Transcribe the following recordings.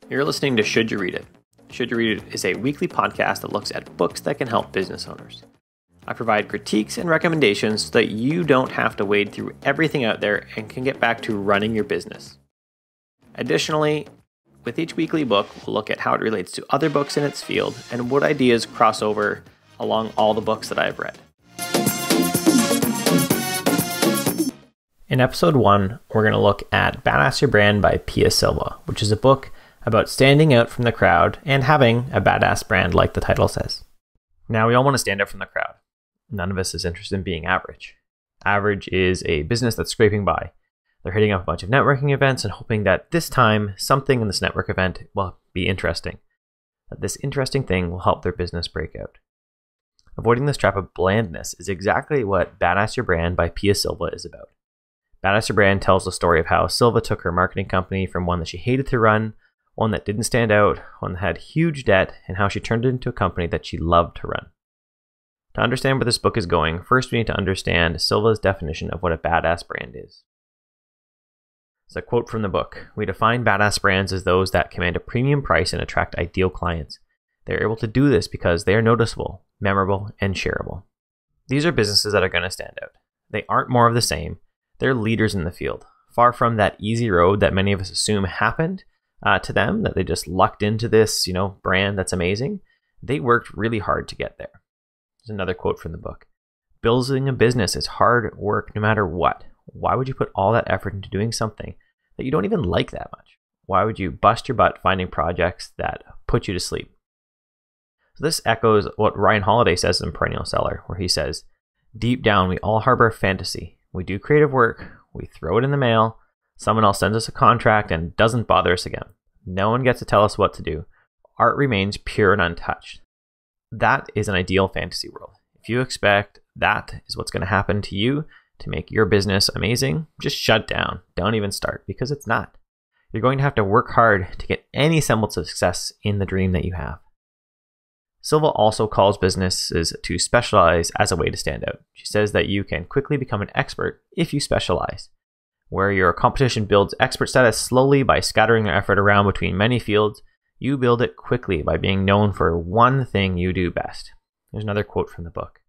You're listening to Should You Read It? Should You Read It is a weekly podcast that looks at books that can help business owners. I provide critiques and recommendations so that you don't have to wade through everything out there and can get back to running your business. Additionally, with each weekly book, we'll look at how it relates to other books in its field and what ideas cross over along all the books that I've read. In episode 1, we're going to look at Badass Your Brand by Pia Silva, which is a book about standing out from the crowd and having a badass brand like the title says. Now, we all want to stand out from the crowd. None of us is interested in being average. Average is a business that's scraping by. They're hitting up a bunch of networking events and hoping that this time something in this network event will be interesting. That this interesting thing will help their business break out. Avoiding this trap of blandness is exactly what Badass Your Brand by Pia Silva is about. Badass Your Brand tells the story of how Silva took her marketing company from one that she hated to run, one that didn't stand out, one that had huge debt, and how she turned it into a company that she loved to run. To understand where this book is going, first we need to understand Silva's definition of what a badass brand is. It's a quote from the book. We define badass brands as those that command a premium price and attract ideal clients. They are able to do this because they are noticeable, memorable, and shareable. These are businesses that are going to stand out. They aren't more of the same. They're leaders in the field, far from that easy road that many of us assume happened to them, that they just lucked into this, brand that's amazing. They worked really hard to get there. There's another quote from the book. Building a business is hard work no matter what. Why would you put all that effort into doing something that you don't even like that much? Why would you bust your butt finding projects that put you to sleep? So this echoes what Ryan Holiday says in Perennial Seller, where he says, deep down, we all harbor fantasy. We do creative work, we throw it in the mail, someone else sends us a contract and doesn't bother us again. No one gets to tell us what to do. Art remains pure and untouched. That is an ideal fantasy world. If you expect that is what's going to happen to you to make your business amazing, just shut down. Don't even start, because it's not. You're going to have to work hard to get any semblance of success in the dream that you have. Silva also calls businesses to specialize as a way to stand out. She says that you can quickly become an expert if you specialize. Where your competition builds expert status slowly by scattering their effort around between many fields, you build it quickly by being known for one thing you do best. Here's another quote from the book.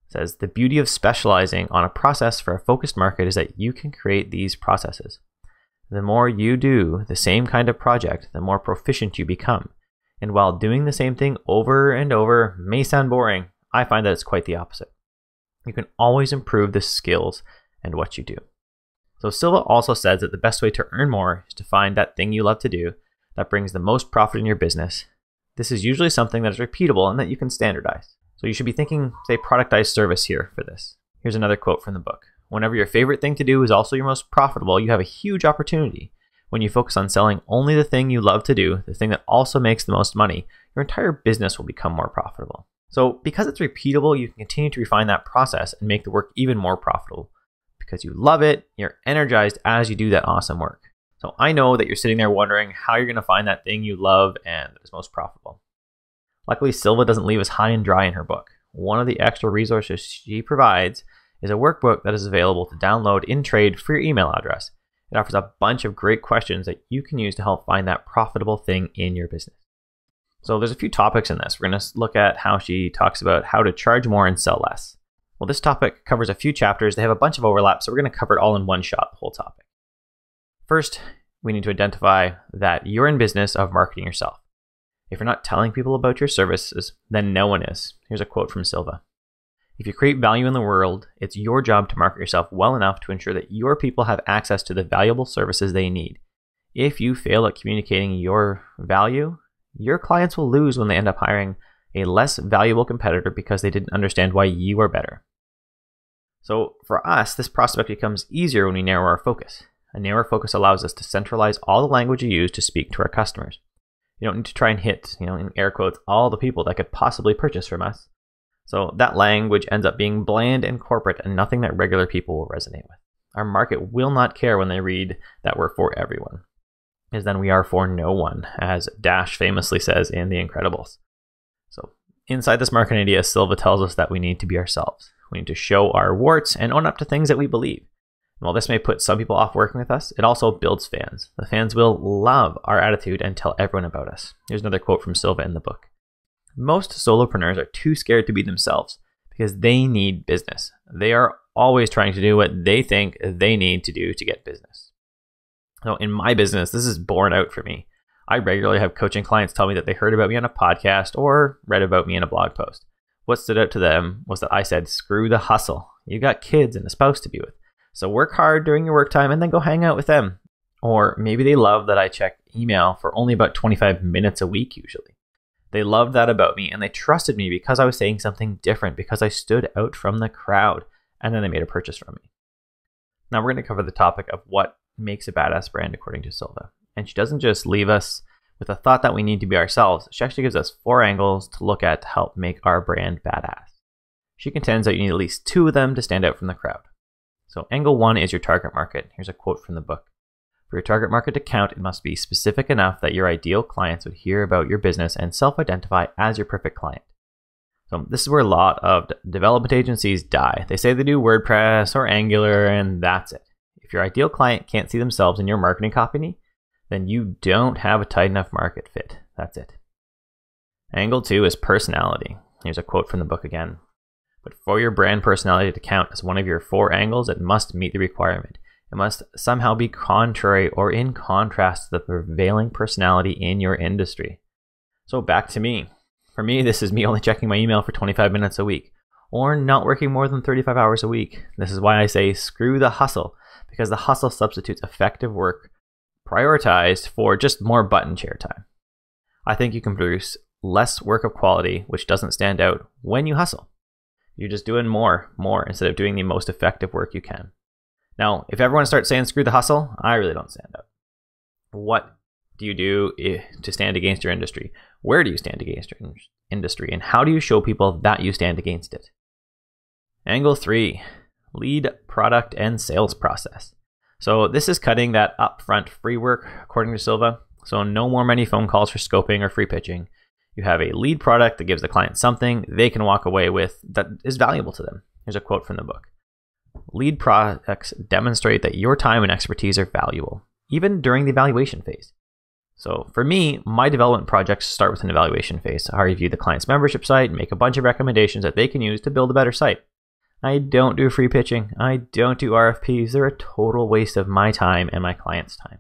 It says, the beauty of specializing on a process for a focused market is that you can create these processes. The more you do the same kind of project, the more proficient you become. And while doing the same thing over and over may sound boring, I find that it's quite the opposite. You can always improve the skills and what you do. So Silva also says that the best way to earn more is to find that thing you love to do that brings the most profit in your business. This is usually something that is repeatable and that you can standardize. So you should be thinking, say, productized service here for this. Here's another quote from the book. Whenever your favorite thing to do is also your most profitable, you have a huge opportunity. When you focus on selling only the thing you love to do, the thing that also makes the most money, your entire business will become more profitable. So because it's repeatable, you can continue to refine that process and make the work even more profitable. Because you love it, you're energized as you do that awesome work. So I know that you're sitting there wondering how you're going to find that thing you love and that is most profitable. Luckily, Silva doesn't leave us high and dry in her book. One of the extra resources she provides is a workbook that is available to download in trade for your email address. It offers a bunch of great questions that you can use to help find that profitable thing in your business. So there's a few topics in this. We're going to look at how she talks about how to charge more and sell less. Well, this topic covers a few chapters. They have a bunch of overlap, so we're going to cover it all in one shot, the whole topic. First, we need to identify that you're in business of marketing yourself. If you're not telling people about your services, then no one is. Here's a quote from Silva. If you create value in the world, it's your job to market yourself well enough to ensure that your people have access to the valuable services they need. If you fail at communicating your value, your clients will lose when they end up hiring a less valuable competitor because they didn't understand why you are better. So for us, this prospect becomes easier when we narrow our focus. A narrow focus allows us to centralize all the language you use to speak to our customers. You don't need to try and hit, in air quotes, all the people that could possibly purchase from us. So that language ends up being bland and corporate and nothing that regular people will resonate with. Our market will not care when they read that we're for everyone, because then we are for no one, as Dash famously says in The Incredibles. So inside this marketing idea, Silva tells us that we need to be ourselves. We need to show our warts and own up to things that we believe. And while this may put some people off working with us, it also builds fans. The fans will love our attitude and tell everyone about us. Here's another quote from Silva in the book. Most solopreneurs are too scared to be themselves because they need business. They are always trying to do what they think they need to do to get business. So in my business, this is borne out for me. I regularly have coaching clients tell me that they heard about me on a podcast or read about me in a blog post. What stood out to them was that I said, screw the hustle. You got kids and a spouse to be with. So work hard during your work time and then go hang out with them. Or maybe they love that I check email for only about 25 minutes a week usually. They loved that about me and they trusted me because I was saying something different, because I stood out from the crowd, and then they made a purchase from me. Now we're going to cover the topic of what makes a badass brand according to Silva. And she doesn't just leave us with a thought that we need to be ourselves. She actually gives us 4 angles to look at to help make our brand badass. She contends that you need at least 2 of them to stand out from the crowd. So angle 1 is your target market. Here's a quote from the book. For your target market to count, it must be specific enough that your ideal clients would hear about your business and self-identify as your perfect client. So this is where a lot of development agencies die. They say they do WordPress or Angular and that's it. If your ideal client can't see themselves in your marketing copy, then you don't have a tight enough market fit. That's it. Angle 2 is personality. Here's a quote from the book again. But for your brand personality to count as one of your 4 angles, it must meet the requirement. It must somehow be contrary or in contrast to the prevailing personality in your industry. So back to me. For me, this is me only checking my email for 25 minutes a week, or not working more than 35 hours a week. This is why I say screw the hustle, because the hustle substitutes effective work prioritized for just more button chair time. I think you can produce less work of quality, which doesn't stand out when you hustle. You're just doing more instead of doing the most effective work you can. Now, if everyone starts saying screw the hustle, I really don't stand out. What do you do to stand against your industry? Where do you stand against your industry? And how do you show people that you stand against it? Angle 3, lead, product, and sales process. So this is cutting that upfront free work, according to Silva. So no more many phone calls for scoping or free pitching. You have a lead product that gives the client something they can walk away with that is valuable to them. Here's a quote from the book. Lead products demonstrate that your time and expertise are valuable, even during the evaluation phase. So for me, my development projects start with an evaluation phase. I review the client's membership site and make a bunch of recommendations that they can use to build a better site. I don't do free pitching. I don't do RFPs. They're a total waste of my time and my client's time.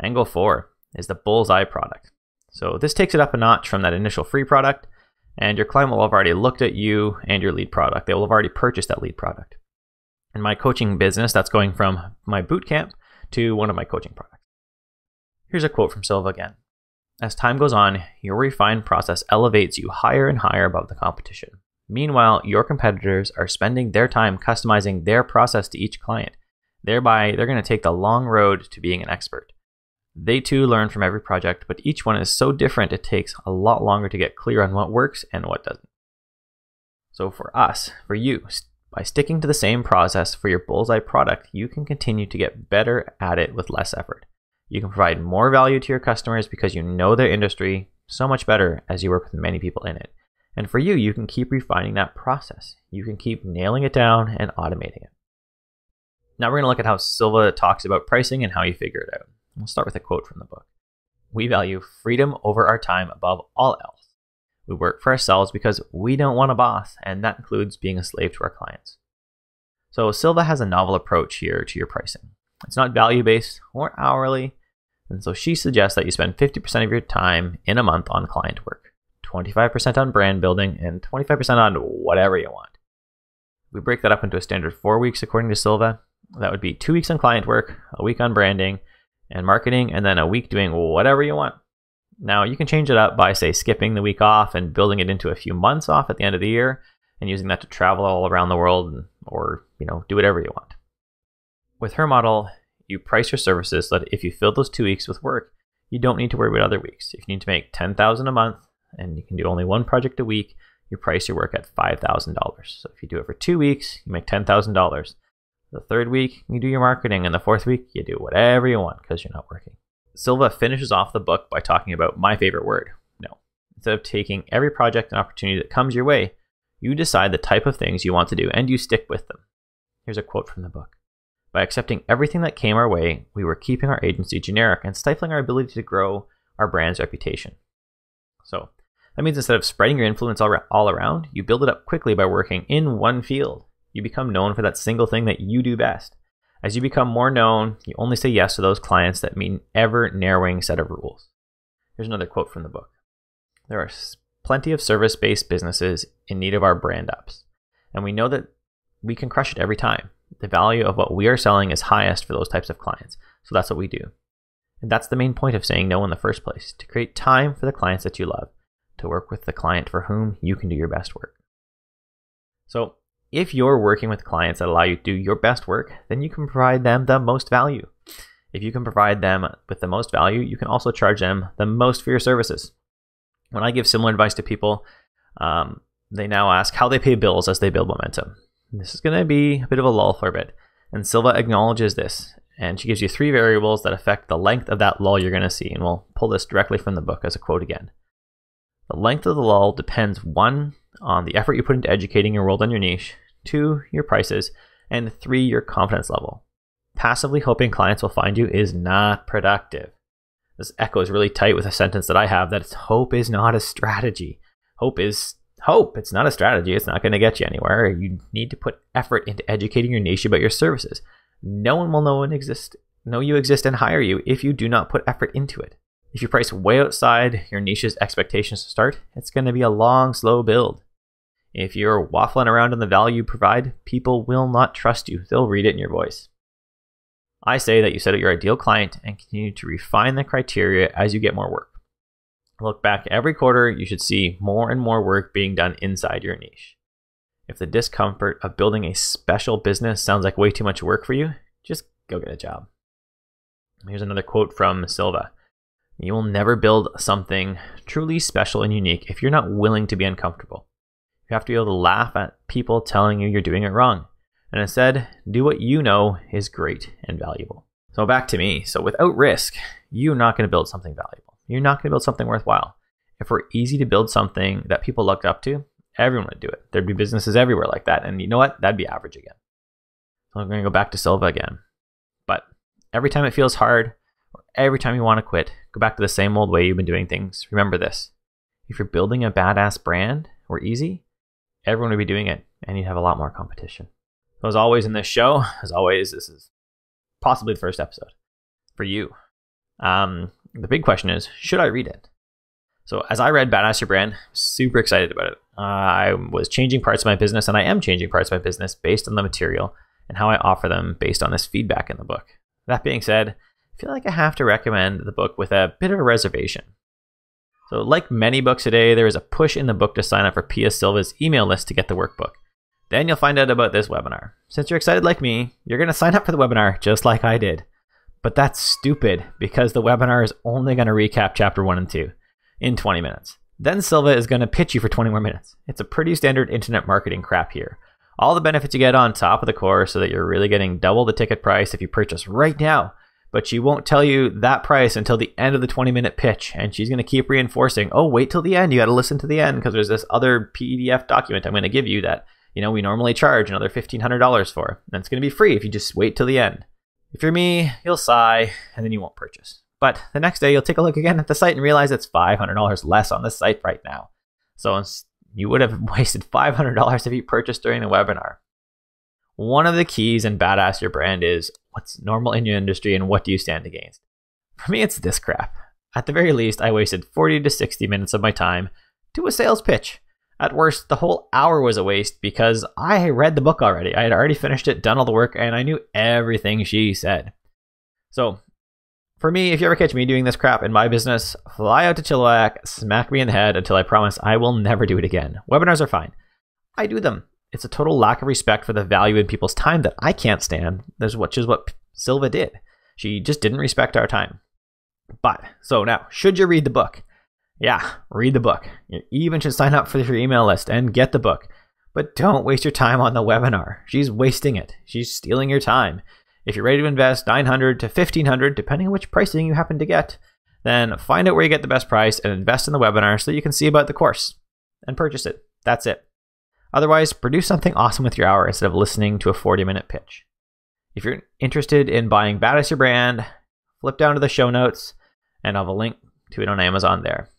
Angle 4 is the bullseye product. So this takes it up a notch from that initial free product, and your client will have already looked at you and your lead product. They will have already purchased that lead product. In my coaching business, that's going from my boot camp to one of my coaching products. Here's a quote from Silva again. As time goes on, your refined process elevates you higher and higher above the competition. Meanwhile, your competitors are spending their time customizing their process to each client. Thereby, they're going to take the long road to being an expert. They too learn from every project, but each one is so different it takes a lot longer to get clear on what works and what doesn't. So for us, for you, by sticking to the same process for your bullseye product, you can continue to get better at it with less effort. You can provide more value to your customers because you know their industry so much better as you work with many people in it. And for you, you can keep refining that process. You can keep nailing it down and automating it. Now we're going to look at how Silva talks about pricing and how you figure it out. We'll start with a quote from the book. We value freedom over our time above all else. We work for ourselves because we don't want a boss, and that includes being a slave to our clients. So Silva has a novel approach here to your pricing. It's not value-based or hourly, and so she suggests that you spend 50% of your time in a month on client work, 25% on brand building, and 25% on whatever you want. We break that up into a standard 4 weeks according to Silva. That would be 2 weeks on client work, a week on branding and marketing, and then a week doing whatever you want. Now you can change it up by, say, skipping the week off and building it into a few months off at the end of the year and using that to travel all around the world or do whatever you want. With her model, you price your services so that if you fill those 2 weeks with work, you don't need to worry about other weeks. If you need to make $10,000 a month and you can do only one project a week, you price your work at $5,000. So if you do it for 2 weeks, you make $10,000. The third week, you do your marketing, and the fourth week, you do whatever you want because you're not working. Silva finishes off the book by talking about my favorite word, no. Instead of taking every project and opportunity that comes your way, You decide the type of things you want to do and you stick with them. Here's a quote from the book. By accepting everything that came our way, we were keeping our agency generic and stifling our ability to grow our brand's reputation. So that means instead of spreading your influence all around, you build it up quickly by working in one field. You become known for that single thing that you do best. As you become more known, you only say yes to those clients that meet an ever-narrowing set of rules. Here's another quote from the book. There are plenty of service-based businesses in need of our brand ups, and we know that we can crush it every time. The value of what we are selling is highest for those types of clients, so that's what we do. And that's the main point of saying no in the first place, to create time for the clients that you love, to work with the client for whom you can do your best work. So if you're working with clients that allow you to do your best work, then you can provide them the most value. If you can provide them with the most value, you can also charge them the most for your services. When I give similar advice to people, they now ask how they pay bills as they build momentum. This is going to be a bit of a lull for a bit. And Silva acknowledges this, and she gives you 3 variables that affect the length of that lull you're going to see. And we'll pull this directly from the book as a quote again. The length of the lull depends 1, on the effort you put into educating your world on your niche, 2, your prices, and 3, your confidence level. Passively hoping clients will find you is not productive. This echoes really tight with a sentence that I have that hope is not a strategy. Hope is hope. It's not a strategy. It's not going to get you anywhere. You need to put effort into educating your niche about your services. No one will know you exist and hire you if you do not put effort into it. If you price way outside your niche's expectations to start, it's going to be a long, slow build. If you're waffling around on the value you provide, people will not trust you. They'll read it in your voice. I say that you set out your ideal client and continue to refine the criteria as you get more work. Look back every quarter, you should see more and more work being done inside your niche. If the discomfort of building a special business sounds like way too much work for you, just go get a job. Here's another quote from Silva. You will never build something truly special and unique if you're not willing to be uncomfortable. You have to be able to laugh at people telling you you're doing it wrong, and instead do what you know is great and valuable. So back to me. So without risk, you're not going to build something valuable. You're not going to build something worthwhile. If we're easy to build something that people looked up to, everyone would do it. There'd be businesses everywhere like that. And you know what? That'd be average again. So I'm going to go back to Silva again. But every time it feels hard, or every time you want to quit, go back to the same old way you've been doing things. Remember this. If you're building a badass brand or easy, everyone would be doing it and you'd have a lot more competition. So as always in this show, as always, this is possibly the first episode for you. The big question is, should I read it? So as I read Badass Your Brand, super excited about it. I was changing parts of my business, and I am changing parts of my business based on the material and how I offer them based on this feedback in the book. That being said, I feel like I have to recommend the book with a bit of a reservation. So like many books today, there is a push in the book to sign up for Pia Silva's email list to get the workbook. Then you'll find out about this webinar. Since you're excited like me, you're going to sign up for the webinar just like I did. But that's stupid because the webinar is only going to recap chapter 1 and 2 in 20 minutes. Then Silva is going to pitch you for 20 more minutes. It's a pretty standard internet marketing crap here. All the benefits you get on top of the course so that you're really getting double the ticket price if you purchase right now. But she won't tell you that price until the end of the 20-minute pitch. And she's going to keep reinforcing, oh, wait till the end. You got to listen to the end because there's this other PDF document I'm going to give you that, we normally charge another $1,500 for. And it's going to be free if you just wait till the end. If you're me, you'll sigh, and then you won't purchase. But the next day, you'll take a look again at the site and realize it's $500 less on the site right now. So you would have wasted $500 if you purchased during the webinar. One of the keys in Badass Your Brand is what's normal in your industry and what do you stand against. For me, it's this crap. At the very least, I wasted 40 to 60 minutes of my time to a sales pitch. At worst, the whole hour was a waste because I read the book already. I had already finished it, done all the work, and I knew everything she said. So, for me, if you ever catch me doing this crap in my business, fly out to Chilliwack, smack me in the head until I promise I will never do it again. Webinars are fine. I do them. It's a total lack of respect for the value in people's time that I can't stand, which is what Silva did. She just didn't respect our time. So now, should you read the book? Yeah, read the book. You even should sign up for your email list and get the book. But don't waste your time on the webinar. She's wasting it. She's stealing your time. If you're ready to invest $900 to $1,500, depending on which pricing you happen to get, then find out where you get the best price and invest in the webinar so that you can see about the course and purchase it. That's it. Otherwise, produce something awesome with your hour instead of listening to a 40-minute pitch. If you're interested in buying Badass Your Brand, flip down to the show notes and I'll have a link to it on Amazon there.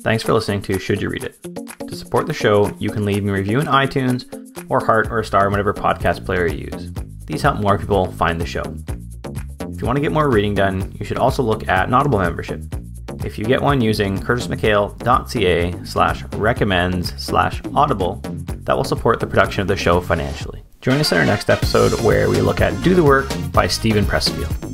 Thanks for listening to Should You Read It? To support the show, you can leave me a review in iTunes or heart or a star in whatever podcast player you use. These help more people find the show. If you want to get more reading done, you should also look at an Audible membership. If you get one using curtismchale.ca/recommends/audible, that will support the production of the show financially. Join us in our next episode where we look at Do the Work by Stephen Pressfield.